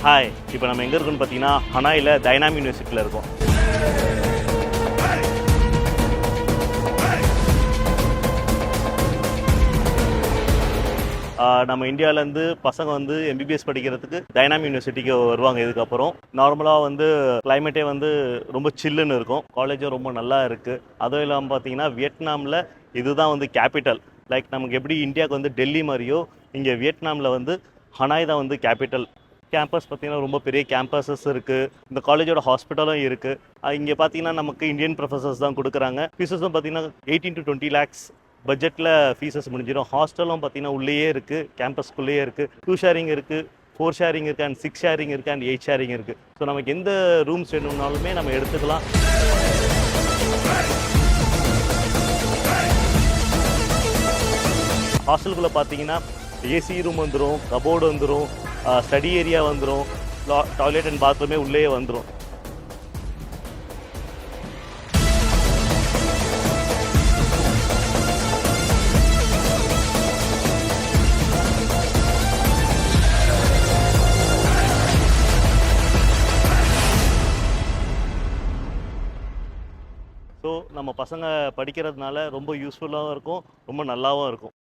Hi, இப்போ நம்ம எங்கே இருக்கோம்னு பார்த்தீங்கன்னா ஹனாயில் டைனாம் யூனிவர்சிட்டியில் இருக்கோம். நம்ம இந்தியாவிலேருந்து பசங்க வந்து எம்பிபிஎஸ் படிக்கிறதுக்கு டைனாம் யூனிவர்சிட்டிக்கு வருவாங்க. இதுக்கப்புறம் நார்மலாக வந்து கிளைமேட்டே வந்து ரொம்ப சில்லுன்னு இருக்கும். காலேஜும் ரொம்ப நல்லா இருக்குது. அதுவும் இல்லாமல் பார்த்தீங்கன்னா வியட்நாமில் இதுதான் வந்து கேபிட்டல். லைக் நமக்கு எப்படி இந்தியாவுக்கு வந்து டெல்லி மாதிரியோ இங்கே வியட்நாமில் வந்து ஹனாய் தான் வந்து கேபிட்டல். கேம்பஸ் பார்த்தீங்கன்னா ரொம்ப பெரிய கேம்பஸஸ் இருக்குது. இந்த காலேஜோட ஹாஸ்பிட்டலும் இருக்குது. இங்கே பார்த்தீங்கன்னா நமக்கு இந்தியன் ப்ரொஃபஸர்ஸ் தான் கொடுக்குறாங்க. ஃபீஸஸும் பார்த்தீங்கன்னா 18 to 20 lakhs பட்ஜெட்டில் ஃபீஸஸ் முடிஞ்சிடும். ஹாஸ்டலும் பார்த்தீங்கன்னா உள்ளேயே இருக்குது, கேம்பஸ்க்குள்ளேயே இருக்குது. 2 ஷேரிங் இருக்குது, 4 ஷேரிங் இருக்குது, அண்ட் 6 ஷேரிங் இருக்குது, அண்ட் 8 ஷேரிங் இருக்குது. ஸோ நமக்கு எந்த ரூம்ஸ் வேணும்னாலுமே நம்ம எடுத்துக்கலாம். ஹாஸ்டலுக்குள்ளே பார்த்தீங்கன்னா ஏசி ரூம் வந்துடும், கபோர்டு வந்துடும், ஸ்டடி ஏரியா வந்துடும், டாய்லெட் அண்ட் பாத்ரூமே உள்ளே வந்துடும். ஸோ நம்ம பசங்க படிக்கிறதுனால ரொம்ப யூஸ்ஃபுல்லாகவும் இருக்கும், ரொம்ப நல்லாவும் இருக்கும்.